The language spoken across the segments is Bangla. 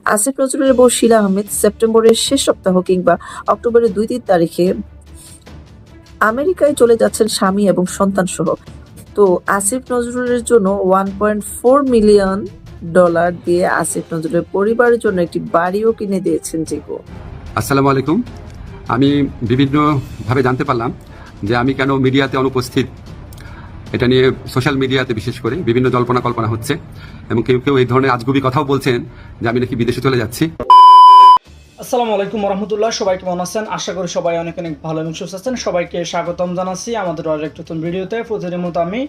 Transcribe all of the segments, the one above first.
আসিফ নজরুলের বউ শিলা আহমেদ সেপ্টেম্বরের শেষ সপ্তাহ কিংবা অক্টোবরের 2-3 তারিখে আমেরিকায় চলে যাচ্ছেন স্বামী এবং সন্তান সহ। তো আসিফ নজরুলের জন্য $1.4 মিলিয়ন দিয়ে আসিফ নজরুলের পরিবারের জন্য একটি বাড়িও কিনে দিয়েছেন জিকো। আসসালামু আলাইকুম। আমি বিভিন্নভাবে জানতে পারলাম যে আমি কেন মিডিয়াতে অনুপস্থিত। এটা নিয়ে সোশ্যাল মিডিয়াতে বিশেষ করে বিভিন্ন জল্পনা কল্পনা হচ্ছে এবং কেউ কেউ এই ধরনের আজগুবি কথাও বলছেন যে আমি নাকি বিদেশে চলে যাচ্ছি। আসসালামু আলাইকুম রহমতুল্লাহ। সবাই কেমন আছেন? আশা করি সবাই অনেক অনেক ভালো এবং সুস্থ আছেন। সবাইকে স্বাগতম জানাচ্ছি আমাদের আরেকটি নতুন ভিডিওতে। প্রতিদিনের মতো আমি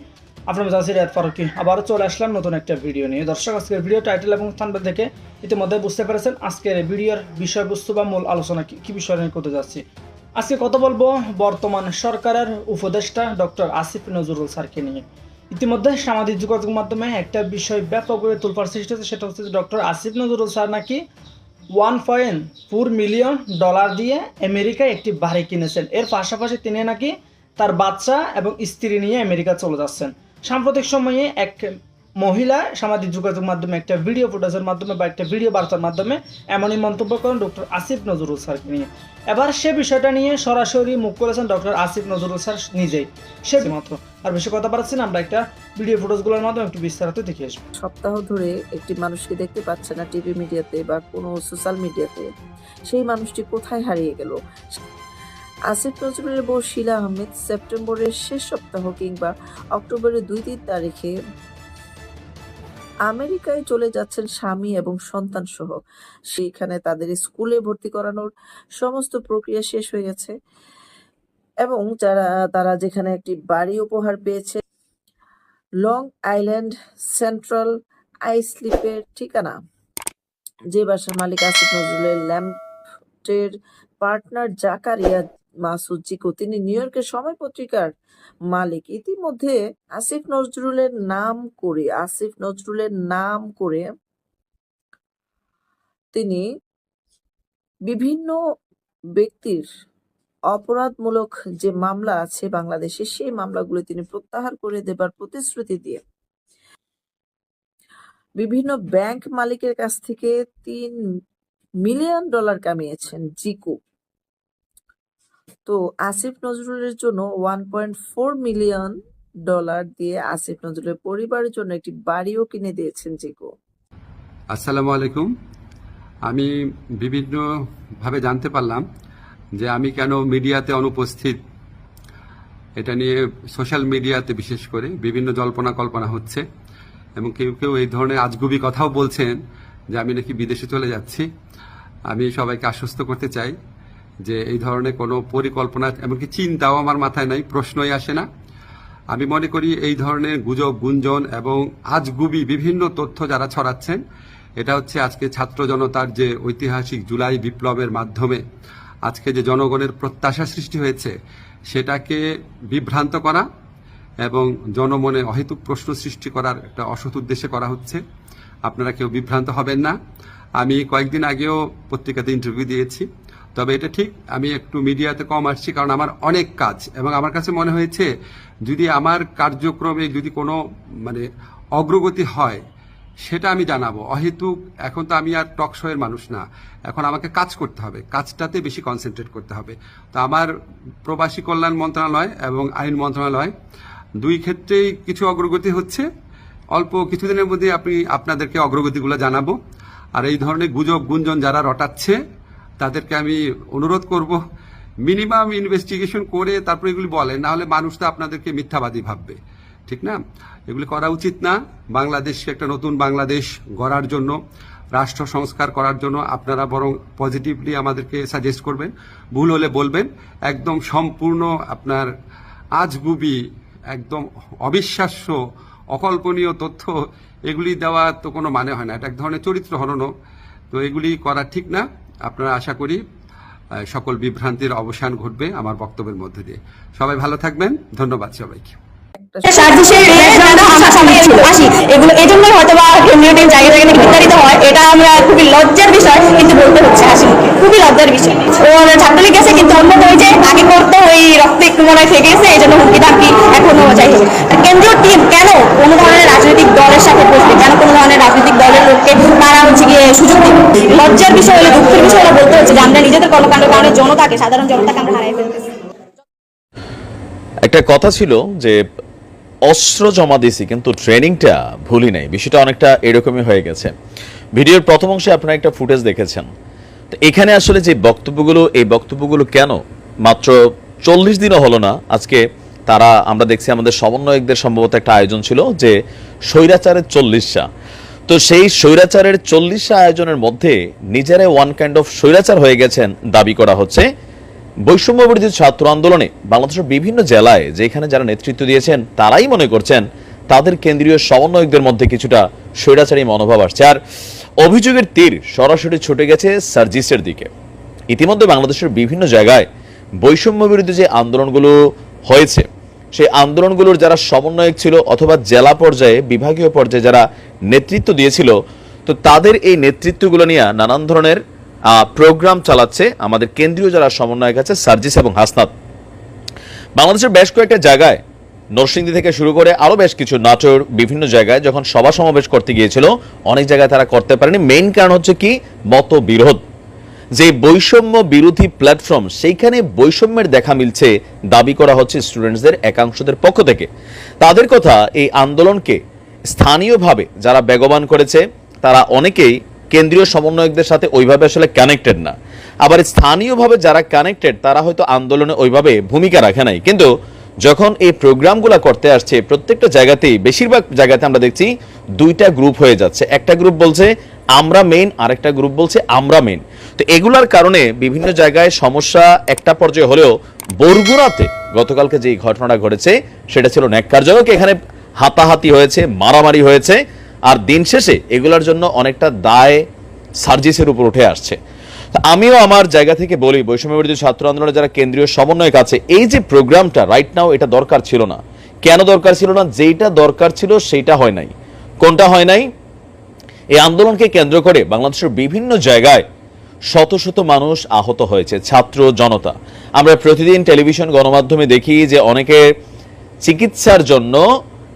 আপনার মেজাজ রিয়াদ ফারুকি আবারও চলে আসলাম নতুন একটা ভিডিও নিয়ে। দর্শক, আজকের ভিডিও টাইটেল এবং থাম্বনেল দেখে ইতিমধ্যে বুঝতে পেরেছেন আজকের ভিডিওর বিষয়বস্তু বা মূল আলোচনা কি বিষয় নিয়ে করতে যাচ্ছি। আজকে কথা বলবো বর্তমান সরকারের উপদেষ্টা ডক্টর আসিফ নজরুল স্যারকে নিয়ে। ইতিমধ্যে সামাজিক যোগাযোগ মাধ্যমে একটা বিষয় ব্যাপকভাবে তোলপাড় সৃষ্টি হচ্ছে, সেটা হচ্ছে ডক্টর আসিফ নজরুল স্যার নাকি $1.4 মিলিয়ন দিয়ে আমেরিকায় একটি বাড়ি কিনেছেন। এর পাশাপাশি তিনি নাকি তার বাচ্চা এবং স্ত্রী নিয়ে আমেরিকা চলে যাচ্ছেন। সাম্প্রতিক সময়ে এক মহিলা সামাজিক যোগাযোগ মাধ্যমে একটা ভিডিও ফুটেজের মাধ্যমে বা একটা ভিডিও বার্তার মাধ্যমে এমনই মন্তব্য করেন ডক্টর আসিফ নজরুল স্যারকে নিয়ে। এবার সে বিষয়টা নিয়ে সরাসরি মুখ করেছেন ডক্টর আসিফ নজরুল স্যার নিজেই। সে মাত্র আর বেশি কথা পাচ্ছি না, আমরা একটা ভিডিও ফুটেজগুলোর মাধ্যমে একটু বিস্তারিত দেখে আসবো। সপ্তাহ ধরে একটি মানুষকে দেখতে পাচ্ছে না টিভি মিডিয়াতে বা কোনো সোশ্যাল মিডিয়াতে। সেই মানুষটি কোথায় হারিয়ে গেল? আসিফ নজরুলের বউ শিলা আহমেদ সেপ্টেম্বরের শেষ সপ্তাহ কিংবা অক্টোবরের 2-3 তারিখে আমেরিকায় চলে যাচ্ছেন স্বামী এবং সন্তান সহ। সেইখানে তাদের স্কুলে ভর্তি করানোর সমস্ত প্রক্রিয়া শেষ হয়ে গেছে এবং তারা যেখানে একটি বাড়ি উপহার পেয়েছে লং আইল্যান্ড সেন্ট্রাল আইসলিপের ঠিকানা, যে বাসার মালিক আসিফ নজরুলের ল্যাম্পটের পার্টনার জাকারিয়া মাসুদ জিকো, তিনি নিউ ইয়র্কের সময় পত্রিকার মালিক। ইতিমধ্যে আসিফ নজরুলের নাম করে তিনি বিভিন্ন ব্যক্তির অপরাধমূলক যে মামলা আছে বাংলাদেশে, সেই মামলাগুলো তিনি প্রত্যাহার করে দেবার প্রতিশ্রুতি দিয়ে বিভিন্ন ব্যাংক মালিকের কাছ থেকে $3 মিলিয়ন কামিয়েছেন জিকো। তো আসিফ নজরুলের জন্য $1.4 মিলিয়ন দিয়ে আসিফ নজরুলের পরিবারের জন্য একটি বাড়িও কিনে দিয়েছেন জিকো। আসসালামু আলাইকুম। আমি বিভিন্নভাবে জানতে পারলাম যে আমি কেন মিডিয়াতে অনুপস্থিত। এটা নিয়ে সোশ্যাল মিডিয়াতে বিশেষ করে বিভিন্ন জল্পনা কল্পনা হচ্ছে এবং কেউ কেউ এই ধরনের আজগুবি কথাও বলছেন যে আমি নাকি বিদেশে চলে যাচ্ছি। আমি সবাইকে আশ্বস্ত করতে চাই যে এই ধরনের কোনো পরিকল্পনা এমনকি চিন্তাও আমার মাথায় নাই, প্রশ্নই আসে না। আমি মনে করি এই ধরনের গুজব গুঞ্জন এবং আজগুবি বিভিন্ন তথ্য যারা ছড়াচ্ছেন, এটা হচ্ছে আজকে ছাত্র জনতার যে ঐতিহাসিক জুলাই বিপ্লবের মাধ্যমে আজকে যে জনগণের প্রত্যাশা সৃষ্টি হয়েছে সেটাকে বিভ্রান্ত করা এবং জনমনে অহেতুক প্রশ্ন সৃষ্টি করার একটা অসৎ উদ্দেশ্যে করা হচ্ছে। আপনারা কেউ বিভ্রান্ত হবেন না। আমি কয়েকদিন আগেও পত্রিকাতে ইন্টারভিউ দিয়েছি, তবে এটা ঠিক আমি একটু মিডিয়াতে কম আসছি কারণ আমার অনেক কাজ এবং আমার কাছে মনে হয়েছে যদি আমার কার্যক্রমে যদি কোনো অগ্রগতি হয় সেটা আমি জানাবো। অহেতুক এখন তো আমি আর টক শোয়ের মানুষ না, এখন আমাকে কাজ করতে হবে, কাজটাতে বেশি কনসেন্ট্রেট করতে হবে। তো আমার প্রবাসী কল্যাণ মন্ত্রণালয় এবং আইন মন্ত্রণালয় দুই ক্ষেত্রেই কিছু অগ্রগতি হচ্ছে। অল্প কিছুদিনের মধ্যে আপনাদেরকে অগ্রগতিগুলো জানাবো। আর এই ধরনের গুজব গুঞ্জন যারা রটাচ্ছে তাদেরকে আমি অনুরোধ করব মিনিমাম ইনভেস্টিগেশন করে তারপর এগুলি বলেন, না হলে মানুষ তো আপনাদেরকে মিথ্যাবাদী ভাববে, ঠিক না? এগুলি করা উচিত না। বাংলাদেশকে একটা নতুন বাংলাদেশ গড়ার জন্য, রাষ্ট্র সংস্কার করার জন্য আপনারা বরং পজিটিভলি আমাদেরকে সাজেস্ট করবেন, ভুল হলে বলবেন। একদম সম্পূর্ণ আপনার আজগুবি, একদম অবিশ্বাস্য অকল্পনীয় তথ্য এগুলি দেওয়া তো কোনো মানে হয় না, এটা এক ধরনের চরিত্র হননও। তো এগুলি করা ঠিক না। আপনারা আশা করি সকল বিভ্রান্তির অবসান ঘটবে আমার বক্তব্যের মধ্যে দিয়ে। সবাই ভালো থাকবেন, ধন্যবাদ সবাইকে। এগুলো এই জন্য হয়তো বা জায়গা জায়গায় বিস্তারিত হয়, এটা আমরা খুবই লজ্জার বিষয় কিন্তু বলতে হচ্ছে হাসি মুখে, খুবই লজ্জার বিষয়। ওর ছাত্রলীগ গেছে কিন্তু অন্য ওই যে আগে করতো ওই রক্তে একটু মনে হয় থেকে গেছে, এই জন্য হুমকি ধামকি এখনো যাই হোক। কেন্দ্রীয় টিম কেন কোনো ধরনের রাজনৈতিক দলের সাথে বসবে, কেন কোনো ধরনের রাজনৈতিক দলের লোককে তারা হচ্ছে গিয়ে সুযোগ দেবে? লজ্জার বিষয় হলে, দুঃখের বিষয় হলে বলতে হচ্ছে যে আমরা নিজেদের কর্মকাণ্ডের কারণে জনতাকে, সাধারণ জনতাকে আমরা হারিয়ে ফেলতেছি। একটা কথা ছিল যে অস্ত্র জমা দিয়েছি কিন্তু ট্রেনিংটা ভুলি নাই, বিষয়টা অনেকটা এরকমই হয়ে গেছে। ভিডিওর প্রথম অংশে আপনারা একটা ফুটেজ দেখেছেন। তো এখানে আসলে যে বক্তব্যগুলো, এই বক্তব্যগুলো কেন মাত্র 40 দিনও হলো না, আজকে তারা আমরা দেখছি আমাদের সমন্বয়কদের সম্ভবত একটা আয়োজন ছিল যে স্বৈরাচারের 40টা, তো সেই স্বৈরাচারের 40টা আয়োজনের মধ্যে নিজেরাই ওয়ান কাইন্ড অফ স্বৈরাচার হয়ে গেছেন দাবি করা হচ্ছে। বৈষম্য বিরোধী ছাত্র আন্দোলনে বাংলাদেশের বিভিন্ন জেলায় যেখানে যারা নেতৃত্ব দিয়েছেন তারাই মনে করছেন তাদের কেন্দ্রীয় সমন্বয়কদের মধ্যে কিছুটা স্বৈরাচারী মনোভাব আসছে। আর অভিযোগের তীর সরাসরি ছুটে গেছে সার্জিসের দিকে। ইতিমধ্যে বাংলাদেশের বিভিন্ন জায়গায় বৈষম্য বিরোধী যে আন্দোলনগুলো হয়েছে, সেই আন্দোলনগুলোর যারা সমন্বয়ক ছিল অথবা জেলা পর্যায়ে, বিভাগীয় পর্যায়ে যারা নেতৃত্ব দিয়েছিল, তো তাদের এই নেতৃত্বগুলো নিয়ে নানান ধরনের প্রোগ্রাম চালাচ্ছে আমাদের কেন্দ্রীয় যারা সমন্বয়ক আছে সার্জিস এবং হাসনাত। বাংলাদেশের বেশ কয়েকটা জায়গায়, নরসিংদী থেকে শুরু করে আরো বেশ কিছু, নাটোর, বিভিন্ন জায়গায় যখন সভা সমাবেশ করতে গিয়েছিল, অনেক জায়গায় তারা করতে পারেনি। মেইন কারণ হচ্ছে কি, মতবিরোধ। যে বৈষম্য বিরোধী প্ল্যাটফর্ম, সেইখানে বৈষম্যের দেখা মিলছে দাবি করা হচ্ছে স্টুডেন্টসদের একাংশদের পক্ষ থেকে। তাদের কথা, এই আন্দোলনকে স্থানীয়ভাবে যারা বেগবান করেছে তারা অনেকেই কেন্দ্রীয় সমন্বয়কদের সাথে ওইভাবে আসলে কানেক্টেড না, আবার স্থানীয়ভাবে যারা কানেক্টেড তারা হয়তো আন্দোলনে ওইভাবে ভূমিকা রাখে নাই। কিন্তু যখন এই প্রোগ্রামগুলো করতে আসছে প্রত্যেকটা জায়গাতেই, বেশিরভাগ জায়গাতে আমরা দেখছি দুইটা গ্রুপ হয়ে যাচ্ছে। একটা গ্রুপ বলছে আমরা মেইন, আরেকটা গ্রুপ বলছে আমরা মেইন। তো এগুলার কারণে বিভিন্ন জায়গায় সমস্যা একটা পর্যায়ে হলেও বরগুনাতে গতকালকে যে ঘটনাটা ঘটেছে সেটা ছিল ন্যাক্কারজনক। এখানে হাতাহাতি হয়েছে, মারামারি হয়েছে, আর দিন শেষে এগুলোর জন্য অনেকটা দায় সার্জিসের উপর উঠে আসছে। আমিও আমার জায়গা থেকে বলি, বৈষম্য বিরোধী ছাত্র আন্দোলনের যারা কেন্দ্রীয় সমন্বয়ক আছে, এই যে প্রোগ্রামটা রাইট নাও, এটা দরকার ছিল না। কেন দরকার ছিল না? যেটা দরকার ছিল সেইটা হয় নাই। কোনটা হয় নাই? এই আন্দোলনকে কেন্দ্র করে বাংলাদেশের বিভিন্ন জায়গায় শত শত মানুষ আহত হয়েছে, ছাত্র জনতা। আমরা প্রতিদিন টেলিভিশন গণমাধ্যমে দেখি যে অনেকে চিকিৎসার জন্য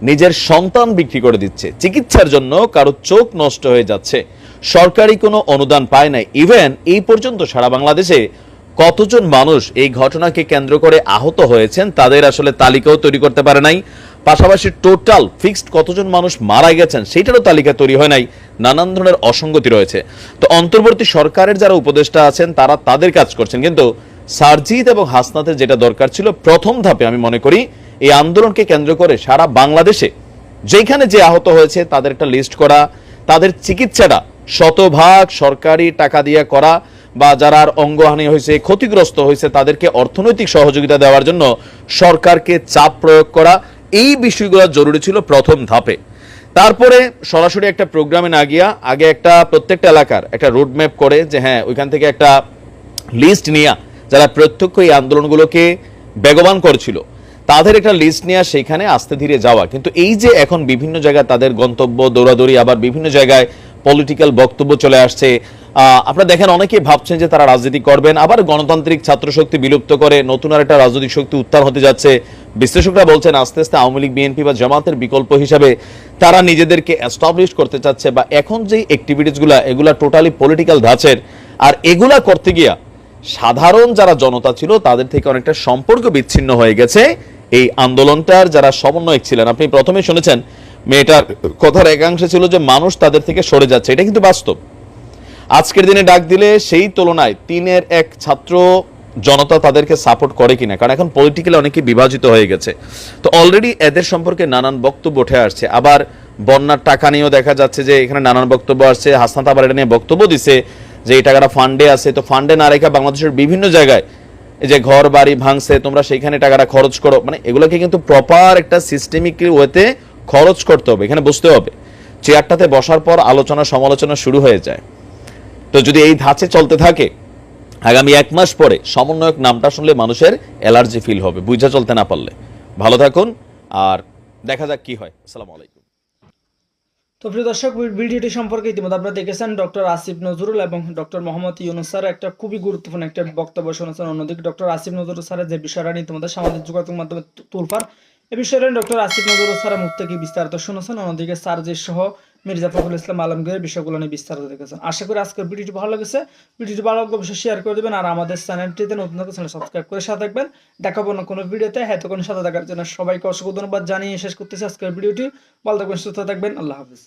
নিজের সন্তান বিক্রি করে দিচ্ছে, চিকিৎসার জন্য কারো চোখ নষ্ট হয়ে যাচ্ছে, সরকারি কোনো অনুদান পায় নাই। ইভেন এই পর্যন্ত সারা বাংলাদেশে কতজন মানুষ এই ঘটনাকে কেন্দ্র করে আহত হয়েছেন তাদের আসলে তালিকাও তৈরি করতে পারে নাই। পাশাপাশি টোটাল ফিক্সড কতজন মানুষ মারা গেছেন সেইটারও তালিকা তৈরি হয় নাই। নানান ধরনের অসঙ্গতি রয়েছে। তো অন্তর্বর্তী সরকারের যারা উপদেষ্টা আছেন তারা তাদের কাজ করছেন, কিন্তু সার্জিত এবং হাসনাতের যেটা দরকার ছিল প্রথম ধাপে, আমি মনে করি এই আন্দোলনকে কেন্দ্র করে সারা বাংলাদেশে যেখানে যে আহত হয়েছে তাদের একটা লিস্ট করা, তাদের চিকিৎসাটা শতভাগ সরকারি টাকা দিয়ে করা, বা যারা অঙ্গহানি হয়েছে, ক্ষতিগ্রস্ত হয়েছে তাদেরকে অর্থনৈতিক সহযোগিতা দেওয়ার জন্য সরকারকে চাপ প্রয়োগ করা, এই বিষয়গুলো জরুরি ছিল প্রথম ধাপে। তারপরে সরাসরি একটা প্রোগ্রামে না গিয়া আগে একটা প্রত্যেকটা এলাকার একটা রোডম্যাপ করে যে হ্যাঁ ওইখান থেকে একটা লিস্ট নিয়ে যারা প্রত্যক্ষ এই আন্দোলনগুলোকে বেগবান করেছিল তাদের একটা লিস্ট নিয়ে সেখানে আস্তে ধীরে যাওয়া। কিন্তু এই যে এখন বিভিন্ন জায়গায় তাদের গন্তব্য দৌড়াদৌড়ি, আবার বিভিন্ন জায়গায় পলিটিক্যাল বক্তব্য চলে আসছে। আপনারা দেখেন অনেকেই ভাবছেন যে তারা রাজনীতি করবেন, আবার গণতান্ত্রিক ছাত্র শক্তি বিলুপ্ত করে নতুন আর একটা রাজনৈতিক শক্তি উত্থান হতে যাচ্ছে। বিশ্লেষকরা বলছেন আস্তে আস্তে আওয়ামী লীগ, বিএনপি বা জামাতের বিকল্প হিসাবে তারা নিজেদেরকে এস্টাবলিশ করতে চাচ্ছে, বা এখন যে অ্যাক্টিভিটিসগুলো এগুলা টোটালি পলিটিক্যাল ধাঁচের। আর এগুলা করতে গিয়া সাধারণ যারা জনতা ছিল তাদের থেকে অনেকটা সম্পর্ক বিচ্ছিন্ন হয়ে গেছে এই আন্দোলনটার যারা সমন্বয়ক ছিলেন। আপনি প্রথমে শুনেছেন মেয়েটার কথার একাংশ ছিল যে মানুষ তাদের থেকে সরে যাচ্ছে, এটা কিন্তু বাস্তব। আজকের দিনে ডাক দিলে সেই তুলনায় 3-1 ছাত্র জনতা তাদেরকে সাপোর্ট করে কিনা, কারণ এখন পলিটিক্যালি অনেকে বিভাজিত হয়ে গেছে। তো অলরেডি এদের সম্পর্কে নানান বক্তব্য উঠে আসছে। আবার বন্যার টাকা নিয়েও দেখা যাচ্ছে যে এখানে নানান বক্তব্য আসছে। হাসনাত আবার এটা নিয়ে বক্তব্য দিছে যে এই টাকাটা ফান্ডে আছে, তো ফান্ডে না রেখে বাংলাদেশের বিভিন্ন জায়গায় এই যে ঘর বাড়ি ভাঙছে তোমরা সেইখানে টাকাটা খরচ করো, মানে এগুলোকে কিন্তু প্রপার একটা সিস্টেমিক ওয়েতে খরচ করতে হবে। এখানে বুঝতে হবে চেয়ারটাতে বসার পর আলোচনা সমালোচনা শুরু হয়ে যায়। তো যদি এই ধাঁচে চলতে থাকে আগামী 1 মাস পরে সমন্বয়ক নামটা শুনলে মানুষের অ্যালার্জি ফিল হবে, বুঝা চলতে না পারলে। ভালো থাকুন, আর দেখা যাক কি হয়। আসসালামু আলাইকুম। তো প্রিয় দর্শক, ভিডিওটি সম্পর্কে ইতিমধ্যে আপনারা দেখেছেন ডক্টর আসিফ নজরুল এবং ডক্টর মোহাম্মদ ইউনুস স্যার একটা খুবই গুরুত্বপূর্ণ একটা বক্তব্য শুনেছেন। অন্যদিকে ডক্টর আসিফ নজরুল স্যারের যে বিষয়টা নিয়ে ইতিমধ্যে সামাজিক যোগাযোগ মাধ্যমে তোলপাড়, এই বিষয়টা ডক্টর আসিফ নজরুল স্যারের মুখ থেকে বিস্তারিত শুনেছেন। অন্যদিকে সার্জিস সহ মির্জা ফখরুল ইসলাম আলমগীরের বিষয়গুলো নিয়ে বিস্তারিত দেখেছেন। আশা করি আজকের ভিডিওটি ভালো লেগেছে। ভিডিওটি ভালো লাগলে অবশ্যই শেয়ার করে দেবেন আর আমাদের চ্যানেলটিতে নতুন চ্যানেল সাবস্ক্রাইব করে সাথে থাকবেন। দেখা হবে অন্য কোনো ভিডিওতে। এতক্ষণ সাথে থাকার জন্য সবাইকে অসংখ্য ধন্যবাদ জানিয়ে শেষ করতেছি আজকের ভিডিওটি। ভালো থাকবেন, সুস্থ থাকবেন, আল্লাহ হাফিজ।